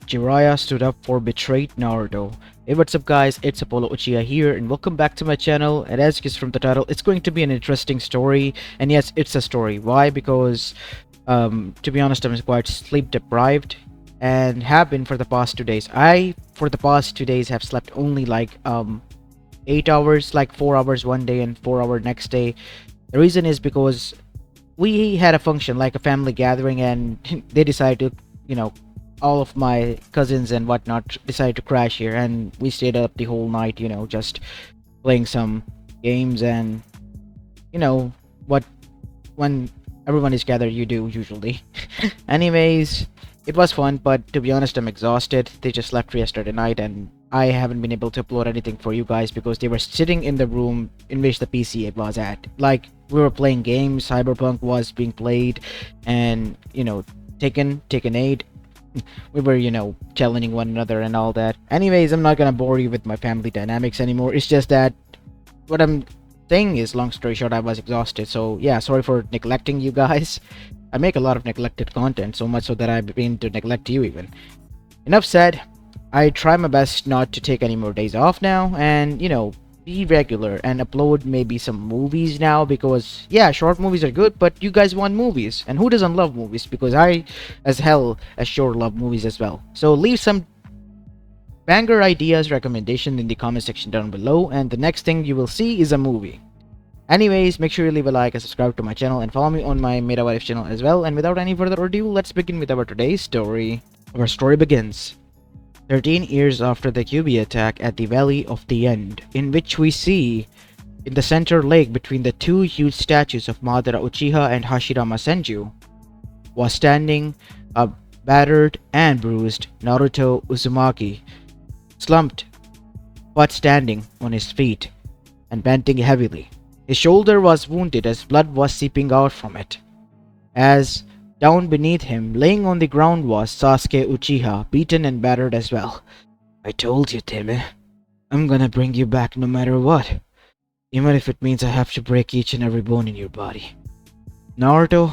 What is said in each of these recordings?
Jiraiya stood up for betrayed Naruto. Hey, what's up guys, it's Apollo Uchiha here and welcome back to my channel. And as you guessed from the title, it's going to be an interesting story. And yes, it's a story. Why? Because to be honest, I'm quite sleep deprived and have been for the past 2 days. For the past 2 days have slept only like 8 hours, like 4 hours one day and 4 hour next day. The reason is because we had a function, like a family gathering, and they decided to, all of my cousins and whatnot decided to crash here, and we stayed up the whole night, just playing some games and what when everyone is gathered you do usually. Anyways, it was fun, but to be honest, I'm exhausted. They just left yesterday night and I haven't been able to upload anything for you guys because they were sitting in the room in which the PC was at. Like, we were playing games, Cyberpunk was being played, and Taken 8. We were, challenging one another and all that. Anyways, I'm not gonna bore you with my family dynamics anymore. It's just that what I'm saying is, long story short, I was exhausted. So yeah, sorry for neglecting you guys. I make a lot of neglected content, so much so that I've been to neglect you even. Enough said. I try my best not to take any more days off now, and be regular and upload maybe some movies now, because yeah, short movies are good, but you guys want movies, and who doesn't love movies? Because I as hell as sure love movies as well. So leave some banger ideas, recommendation in the comment section down below, and the next thing you will see is a movie. Anyways, make sure you leave a like and subscribe to my channel and follow me on my Meta What If channel as well. And without any further ado, let's begin with our today's story. Our story begins 13 years after the QB attack at the Valley of the End, in which we see in the center lake between the two huge statues of Madara Uchiha and Hashirama Senju was standing a battered and bruised Naruto Uzumaki, slumped but standing on his feet and panting heavily. His shoulder was wounded as blood was seeping out from it. As down beneath him, laying on the ground, was Sasuke Uchiha, beaten and battered as well. "I told you, Timmy. I'm gonna bring you back no matter what. Even if it means I have to break each and every bone in your body." Naruto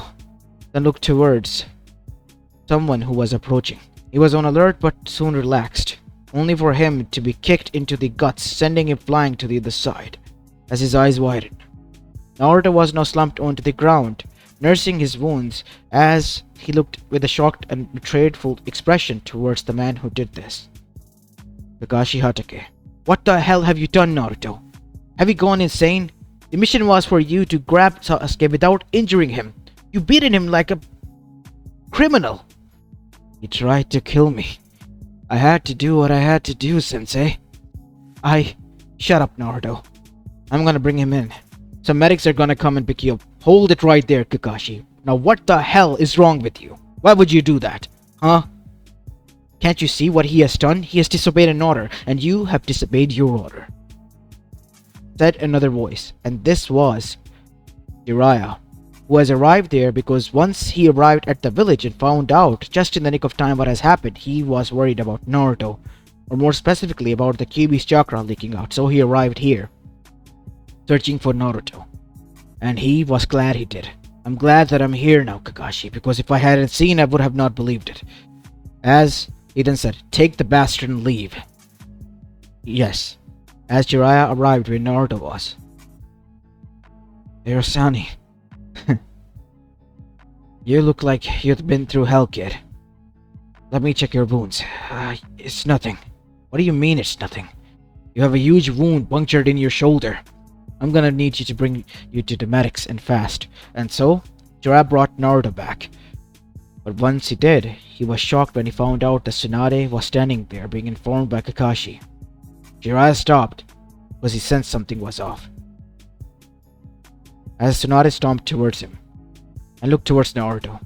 then looked towards someone who was approaching. He was on alert but soon relaxed, only for him to be kicked into the guts, sending him flying to the other side. As his eyes widened, Naruto was now slumped onto the ground, nursing his wounds, as he looked with a shocked and betrayedful expression towards the man who did this. Kakashi Hatake. "What the hell have you done, Naruto? Have you gone insane? The mission was for you to grab Sasuke without injuring him. You beaten him like a criminal." "He tried to kill me. I had to do what I had to do, Sensei." Shut up, Naruto. I'm gonna bring him in. Some medics are gonna come and pick you up. Hold it right there, Kakashi. Now what the hell is wrong with you? Why would you do that? Huh? Can't you see what he has done? He has disobeyed an order, and you have disobeyed your order," said another voice, and this was Jiraiya, who has arrived there because once he arrived at the village and found out just in the nick of time what has happened, he was worried about Naruto, or more specifically about the Kyuubi's chakra leaking out, so he arrived here, searching for Naruto. And he was glad he did. "I'm glad that I'm here now, Kakashi, because if I hadn't seen, I would have not believed it." As he then said, "Take the bastard and leave." Yes, as Jiraiya arrived where Naruto was. "There, Sani. You look like you've been through hell, kid. Let me check your wounds." It's nothing." "What do you mean it's nothing? You have a huge wound punctured in your shoulder. I'm gonna need you to bring you to the medics, and fast." And so, Jiraiya brought Naruto back. But once he did, he was shocked when he found out that Tsunade was standing there being informed by Kakashi. Jiraiya stopped because he sensed something was off. As Tsunade stomped towards him and looked towards Naruto.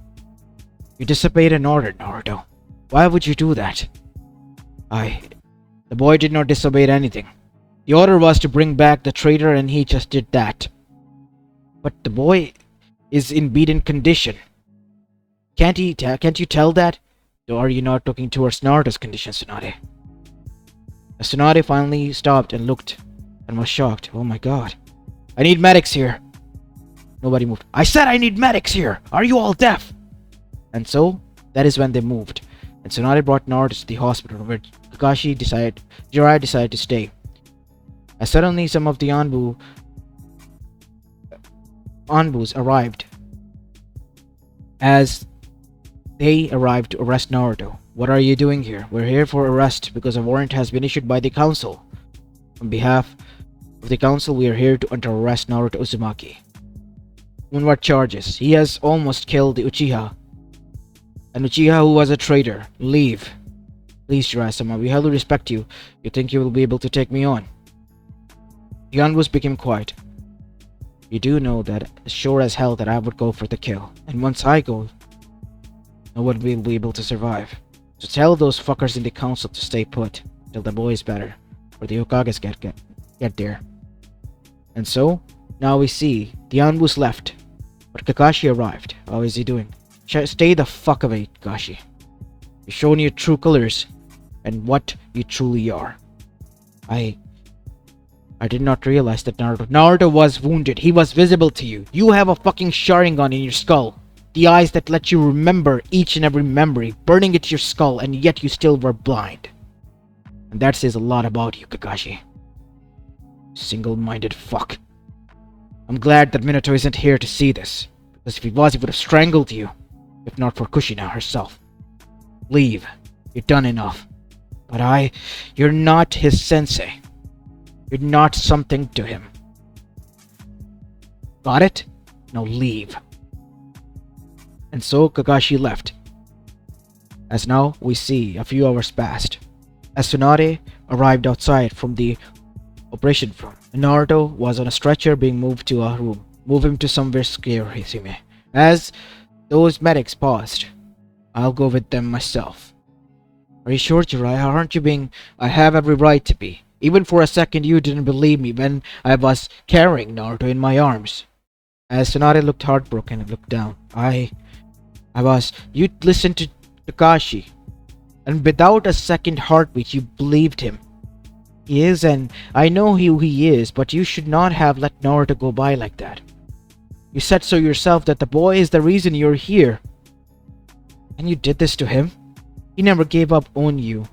"You disobeyed an order, Naruto. Why would you do that?" The boy did not disobey anything. The order was to bring back the traitor, and he just did that. But the boy is in beaten condition. Can't you tell that? Or are you not looking towards Naruto's condition, Tsunade?" Tsunade finally stopped and looked and was shocked. "Oh my god. I need medics here." Nobody moved. "I said I need medics here. Are you all deaf?" And so, that is when they moved. and Tsunade brought Naruto to the hospital, where Jiraiya decided to stay. As suddenly some of the Anbus arrived. As they arrived to arrest Naruto. What are you doing here? We're here for arrest because a warrant has been issued by the council. On behalf of the council, we are here to under arrest Naruto Uzumaki. On what charges? He has almost killed the Uchiha. An Uchiha who was a traitor. Leave. Please, Jiraiya-sama, we highly respect you. You think you will be able to take me on? The Anbus became quiet. You do know that as sure as hell that I would go for the kill. And once I go, no one will be able to survive. So tell those fuckers in the council to stay put till the boy is better, or the Hokages get there. And so, now we see the Anbus left, but Kakashi arrived. How is he doing? Stay the fuck away, Kakashi. You've shown your true colors and what you truly are. I did not realize that Naruto was wounded. He was visible to you. You have a fucking Sharingan in your skull. The eyes that let you remember each and every memory, burning into your skull, and yet you still were blind. And that says a lot about you, Kakashi. Single-minded fuck. I'm glad that Minato isn't here to see this, because if he was, he would have strangled you, if not for Kushina herself. Leave. You've done enough. But you're not his sensei. You're not something to him. Got it? Now leave. And so Kakashi left. As now we see a few hours passed. As Tsunade arrived outside from the operation room, Naruto was on a stretcher being moved to a room. Move him to somewhere secure, Hisume. As those medics paused, I'll go with them myself. Are you sure, Jiraiya? Aren't you being... I have every right to be. Even for a second you didn't believe me when I was carrying Naruto in my arms. As Tsunade looked heartbroken and looked down, you listened to Kakashi, and without a second heartbeat you believed him. He is, and I know who he is, but you should not have let Naruto go by like that. You said so yourself that the boy is the reason you're here. And you did this to him? He never gave up on you.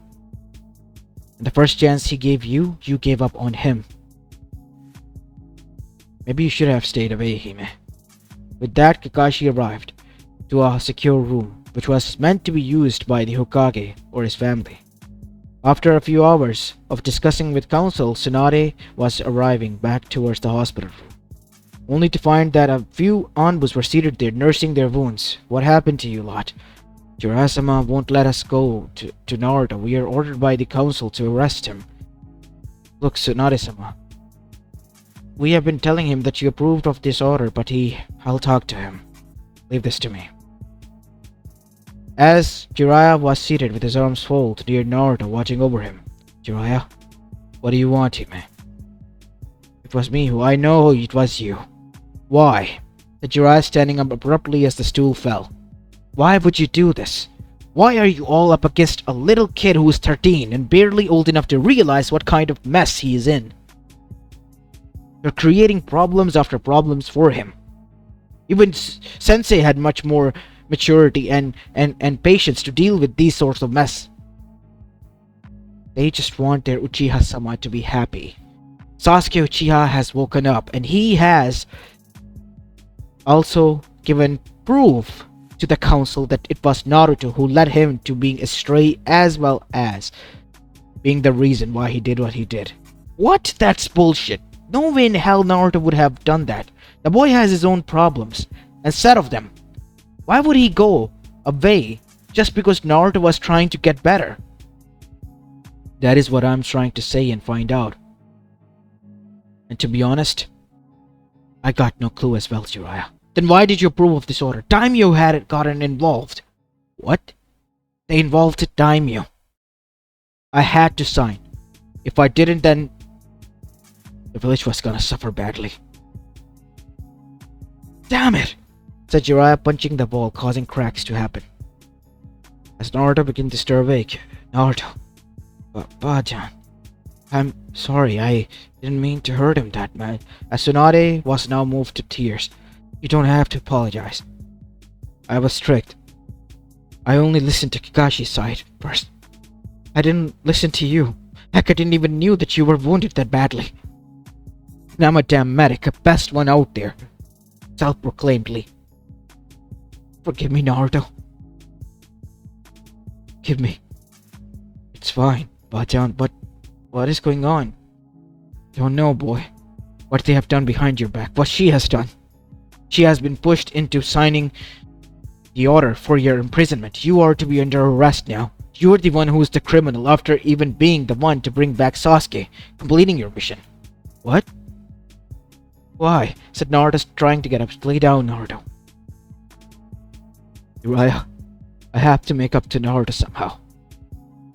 And the first chance he gave you, you gave up on him. Maybe you should have stayed away, Hime. With that, Kakashi arrived to a secure room, which was meant to be used by the Hokage or his family. After a few hours of discussing with council, Tsunade was arriving back towards the hospital room, only to find that a few Anbus were seated there nursing their wounds. What happened to you lot? Jiraiya-sama won't let us go to Naruto. We are ordered by the council to arrest him. Look, Tsunade-sama. We have been telling him that you approved of this order, but I'll talk to him. Leave this to me. As Jiraiya was seated with his arms folded near Naruto watching over him. Jiraiya, what do you want, Hime? It was me who I know it was you. Why? Said Jiraiya, standing up abruptly as the stool fell. Why would you do this? Why are you all up against a little kid who is 13 and barely old enough to realize what kind of mess he is in? You're creating problems after problems for him. Even Sensei had much more maturity and patience to deal with these sorts of mess. They just want their Uchiha-sama to be happy. Sasuke Uchiha has woken up, and he has also given proof to the council that it was Naruto who led him to being astray, as well as being the reason why he did what he did. What? That's bullshit. No way in hell Naruto would have done that. The boy has his own problems, and set of them. Why would he go away just because Naruto was trying to get better? That is what I'm trying to say and find out. And to be honest, I got no clue as well, Jiraiya. Then why did you approve of this order? Daimyo had gotten involved. What? They involved Daimyo. I had to sign. If I didn't, then the village was gonna suffer badly. Damn it! Said Jiraiya, punching the wall, causing cracks to happen. As Naruto began to stir awake, Naruto, Bajan, I'm sorry, I didn't mean to hurt him that bad. As Tsunade was now moved to tears. You don't have to apologize. I was strict. I only listened to Kakashi's side first. I didn't listen to you. Heck, I didn't even knew that you were wounded that badly. And I'm a damn medic, a best one out there. Self-proclaimedly. Forgive me, Naruto. Forgive me. It's fine, Bachan, but what is going on? Don't know, boy. What they have done behind your back. What she has done. She has been pushed into signing the order for your imprisonment. You are to be under arrest now. You're the one who is the criminal after even being the one to bring back Sasuke, completing your mission. What? Why? Said Naruto, trying to get up. Lay down, Naruto. Jiraiya, I have to make up to Naruto somehow.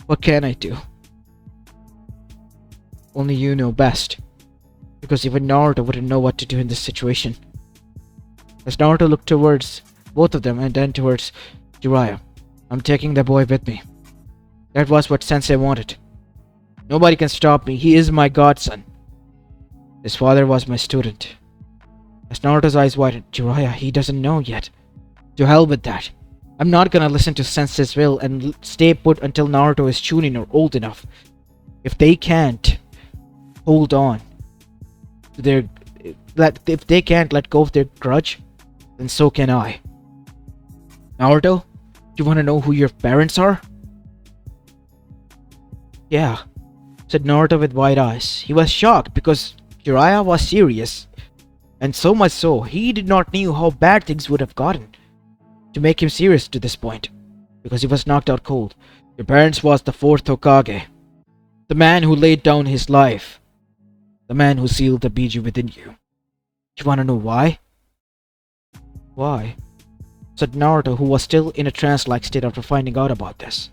What can I do? Only you know best. Because even Naruto wouldn't know what to do in this situation. As Naruto looked towards both of them and then towards Jiraiya, I'm taking the boy with me. That was what Sensei wanted. Nobody can stop me. He is my godson. His father was my student. As Naruto's eyes widened, Jiraiya, he doesn't know yet. To hell with that. I'm not gonna listen to Sensei's will and stay put until Naruto is chunin or old enough. If they can't hold on to their... if they can't let go of their grudge, then so can I. Naruto, do you wanna know who your parents are? Yeah, said Naruto with wide eyes. He was shocked because Jiraiya was serious. And so much so, he did not know how bad things would have gotten to make him serious to this point. Because he was knocked out cold. Your parents was the fourth Hokage. The man who laid down his life. The man who sealed the Biju within you. You wanna know why? Why? Said Naruto, who was still in a trance-like state after finding out about this.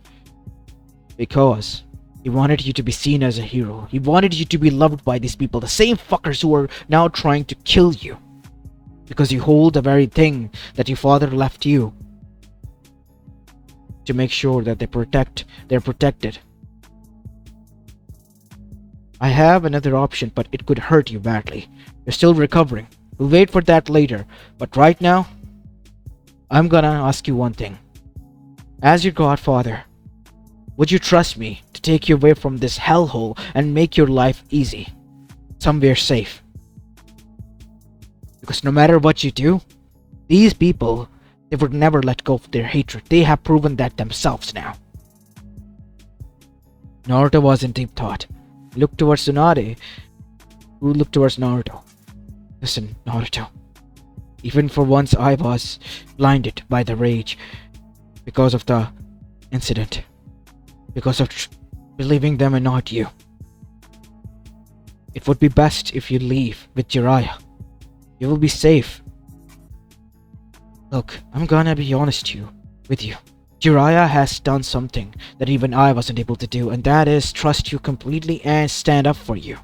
Because he wanted you to be seen as a hero. He wanted you to be loved by these people, the same fuckers who are now trying to kill you. Because you hold the very thing that your father left you. To make sure that they're protected. I have another option, but it could hurt you badly. You're still recovering. We'll wait for that later. But right now, I'm gonna ask you one thing. As your godfather, would you trust me to take you away from this hellhole and make your life easy? Somewhere safe. Because no matter what you do, these people, they would never let go of their hatred. They have proven that themselves now. Naruto was in deep thought. He looked towards Tsunade, who looked towards Naruto. Listen, Naruto. Even for once I was blinded by the rage because of the incident. Because of believing them and not you. It would be best if you leave with Jiraiya. You will be safe. Look, I'm gonna be honest with you. Jiraiya has done something that even I wasn't able to do, and that is trust you completely and stand up for you.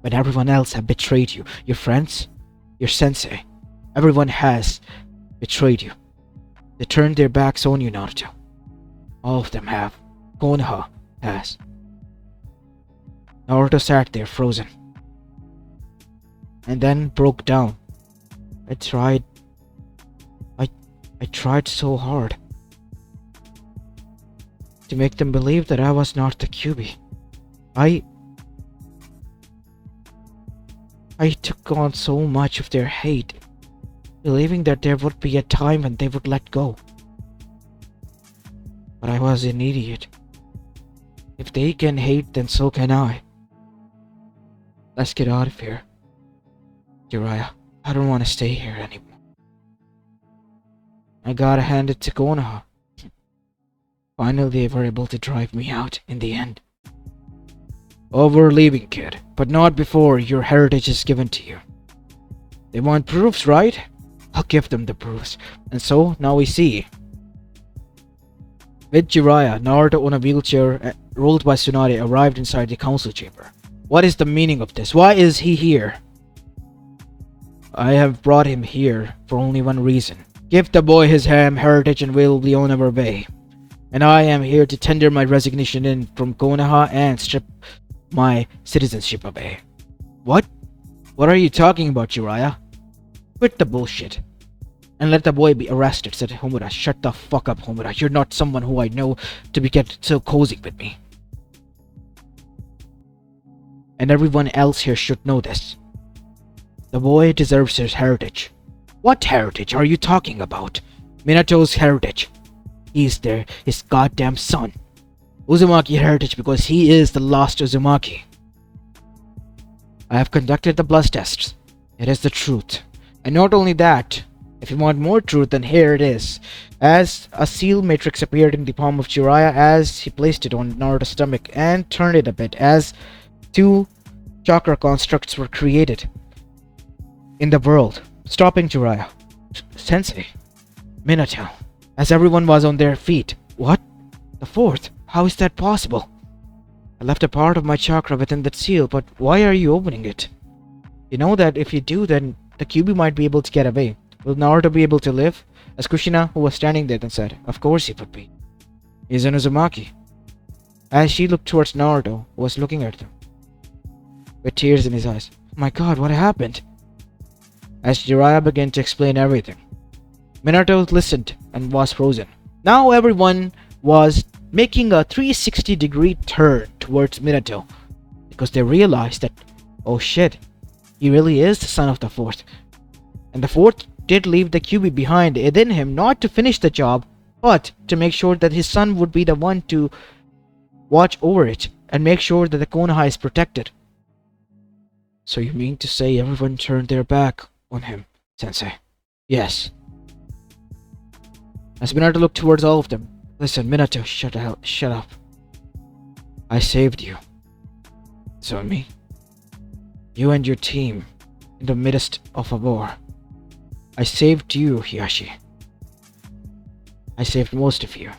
When everyone else have betrayed you, your friends, your sensei, everyone has betrayed you. They turned their backs on you, Naruto. All of them have. Konoha has. Naruto sat there frozen. And then broke down. I tried so hard to make them believe that I was not the Kyuubi. I took on so much of their hate, believing that there would be a time when they would let go. But I was an idiot. If they can hate, then so can I. Let's get out of here. Jiraiya, I don't want to stay here anymore. I gotta hand it to Konoha. Finally, they were able to drive me out in the end. Oh, we're leaving, kid, but not before your heritage is given to you. They want proofs, right? I'll give them the proofs. And so, now we see. With Jiraiya, Naruto on a wheelchair rolled by Tsunade arrived inside the council chamber. What is the meaning of this? Why is he here? I have brought him here for only one reason. Give the boy his heritage and we'll be on our way. And I am here to tender my resignation in from Konoha and strip my citizenship away. What? What are you talking about, Jiraiya? Quit the bullshit. and let the boy be arrested, said Homura. Shut the fuck up, Homura. You're not someone who I know to be get so cozy with me. And everyone else here should know this. The boy deserves his heritage. What heritage are you talking about? Minato's heritage. He's his goddamn son. Uzumaki heritage because he is the last Uzumaki. I have conducted the blood tests. It is the truth. And not only that, if you want more truth, then here it is. As a seal matrix appeared in the palm of Jiraiya as he placed it on Naruto's stomach and turned it a bit as 2 chakra constructs were created in the world, stopping Jiraiya. Sensei, Minato, as everyone was on their feet. What? The 4th? How is that possible? I left a part of my chakra within that seal, but why are you opening it? You know that if you do, then the Kyuubi might be able to get away. Will Naruto be able to live? As Kushina, who was standing there, then said, of course he would be. He's an Uzumaki. As she looked towards Naruto, who was looking at them, with tears in his eyes. My god, what happened? As Jiraiya began to explain everything, Minato listened and was frozen. Now everyone was making a 360-degree turn towards Minato because they realized that, oh shit, he really is the son of the 4th. And the 4th did leave the Kyuubi behind within him, not to finish the job, but to make sure that his son would be the one to watch over it and make sure that the Konoha is protected. So you mean to say everyone turned their back on him, Sensei? Yes. As Minato looked towards all of them, listen, Minato, shut up. I saved you. So me? You and your team in the midst of a war. I saved you, Hiyashi. I saved most of you.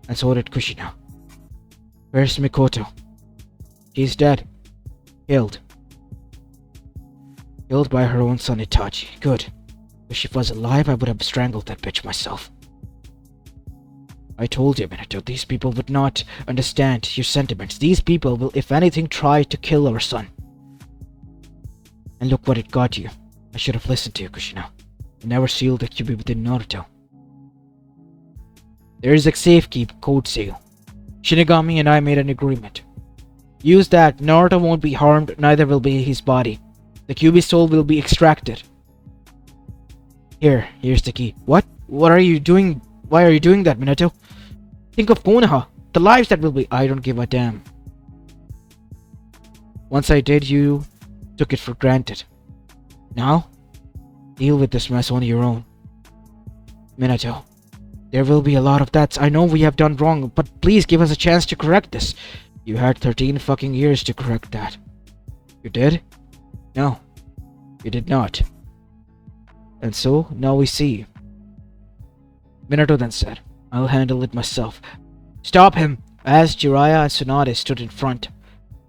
And so did Kushina. Where's Mikoto? She's dead. Killed. Killed by her own son Itachi. Good. If she was alive, I would have strangled that bitch myself. I told you, Minato, these people would not understand your sentiments. These people will, if anything, try to kill our son. And look what it got you. I should have listened to you, Kushina. I never sealed the Kyuubi within Naruto. There is a safekeep code seal. Shinigami and I made an agreement. Use that, Naruto won't be harmed, neither will be his body. The Kyuubi's soul will be extracted. Here's the key. What? What are you doing? Why are you doing that, Minato? Think of Konoha. The lives that will be. I don't give a damn. Once I did, you took it for granted. Now, deal with this mess on your own. Minato, there will be a lot of that. I know we have done wrong, but please give us a chance to correct this. You had 13 fucking years to correct that. You did? No, you did not. And so, now we see. Minato then said, I'll handle it myself. Stop him! As Jiraiya and Tsunade stood in front,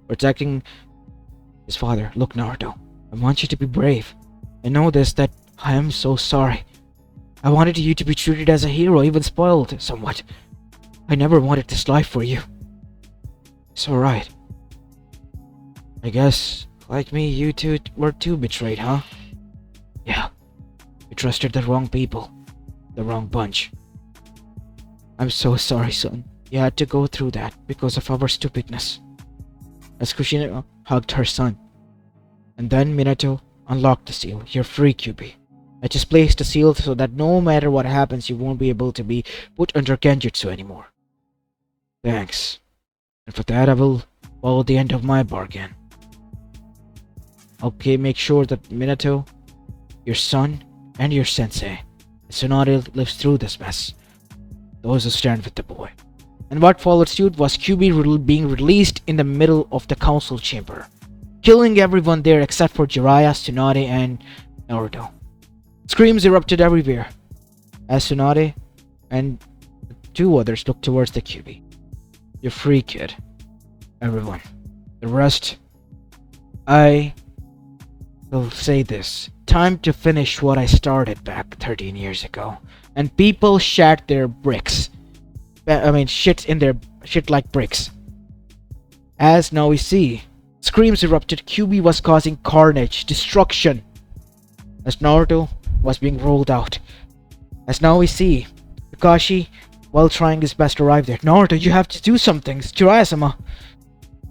protecting his father. Look, Naruto, I want you to be brave. I know this, that I am so sorry. I wanted you to be treated as a hero, even spoiled somewhat. I never wanted this life for you. It's alright. I guess, like me, you two were too betrayed, huh? Yeah. You trusted the wrong people. The wrong bunch. I'm so sorry, son. You had to go through that because of our stupidness. As Kushina hugged her son. And then Minato unlocked the seal. You're free, Kyuubi. I just placed the seal so that no matter what happens, you won't be able to be put under Genjutsu anymore. Thanks. And for that, I will follow the end of my bargain. Okay, make sure that Minato, your son, and your sensei, Tsunade lives through this mess. Those who stand with the boy. And what followed suit was Kyuubi being released in the middle of the council chamber, killing everyone there except for Jiraiya, Tsunade, and Naruto. Screams erupted everywhere as Tsunade and the 2 others looked towards the Kyuubi. You're free, kid. Everyone. The rest, I will say this. Time to finish what I started back 13 years ago. And people shat their bricks. Shit like bricks. As now we see, screams erupted. Kyuubi was causing carnage, destruction. As Naruto was being rolled out, As now we see, Kakashi, while trying his best to arrive there. Naruto, you have to do something. It's Jiraiya-sama.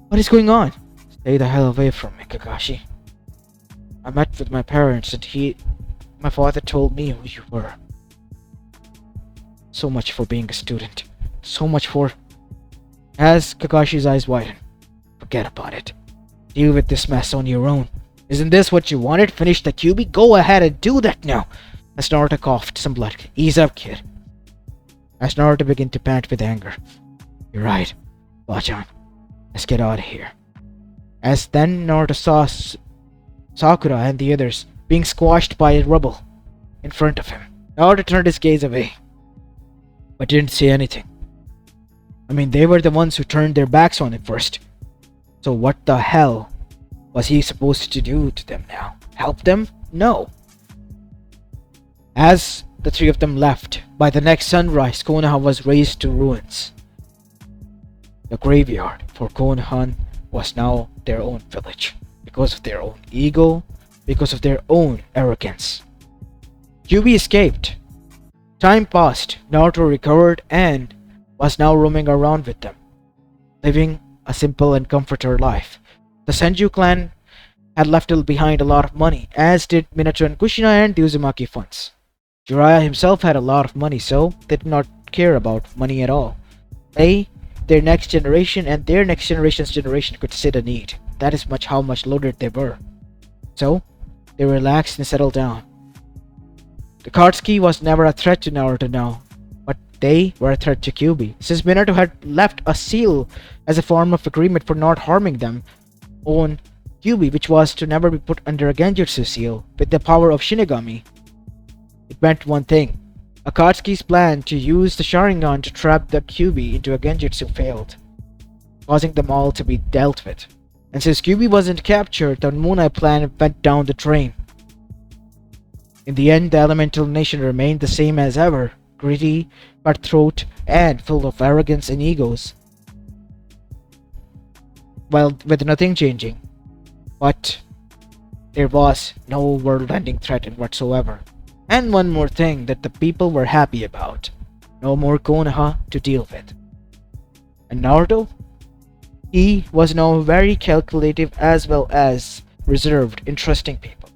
What is going on? Stay the hell away from me, Kakashi. I met with my parents and my father told me who you were. So much for being a student. So much for... As Kakashi's eyes widen. Forget about it. Deal with this mess on your own. Isn't this what you wanted? Finish the QB? Go ahead and do that now. As Naruto coughed some blood. Ease up, kid. As Naruto began to pant with anger. You're right. Bachan. Let's get out of here. As then Naruto saw Sakura and the others being squashed by rubble in front of him. Naruto turned his gaze away, but didn't say anything. I mean, they were the ones who turned their backs on him first. So what the hell was he supposed to do to them now? Help them? No. As the three of them left, by the next sunrise, Konoha was razed to ruins. The graveyard for Konoha was now their own village, because of their own ego, because of their own arrogance. Kyuubi escaped. Time passed, Naruto recovered and was now roaming around with them, living a simple and comfortable life. The Senju clan had left behind a lot of money, as did Minato and Kushina and the Uzumaki funds. Jiraiya himself had a lot of money, so they did not care about money at all. They, their next generation, and their next generation's generation could see the need. That is how much loaded they were. So, they relaxed and settled down. The Katsuki was never a threat to Naruto now, but they were a threat to Kyuubi, since Minato had left a seal as a form of agreement for not harming them on Kyuubi, which was to never be put under a Genjutsu seal with the power of Shinigami. It meant one thing. Akatsuki's plan to use the Sharingan to trap the Kyuubi into a Genjutsu failed, causing them all to be dealt with. And since Kyuubi wasn't captured, the Mooneye plan went down the drain. In the end, the Elemental Nation remained the same as ever, greedy, cutthroat, and full of arrogance and egos. Well, with nothing changing. But there was no world-ending threat whatsoever. And one more thing that the people were happy about. No more Konoha to deal with. And Naruto? He was now very calculative as well as reserved in trusting people.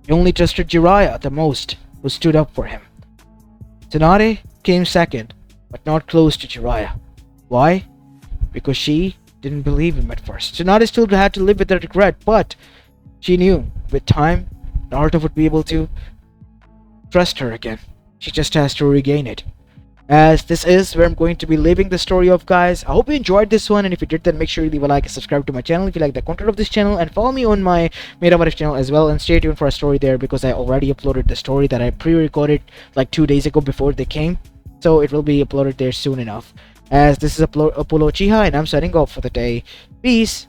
He only trusted Jiraiya the most, who stood up for him. Tsunade came second, but not close to Jiraiya. Why? Because she didn't believe him at first. Tsunade still had to live with the regret, but she knew with time Naruto would be able to trust her again. She just has to regain it. As this is where I'm going to be leaving the story of, guys. I hope you enjoyed this one, and if you did, then make sure you leave a like and subscribe to my channel if you like the content of this channel, and follow me on my Metaverse channel as well, and stay tuned for a story there because I already uploaded the story that I pre-recorded like 2 days ago before they came, so it will be uploaded there soon enough. As this is Apollo Uchiha, and I'm signing off for the day. Peace.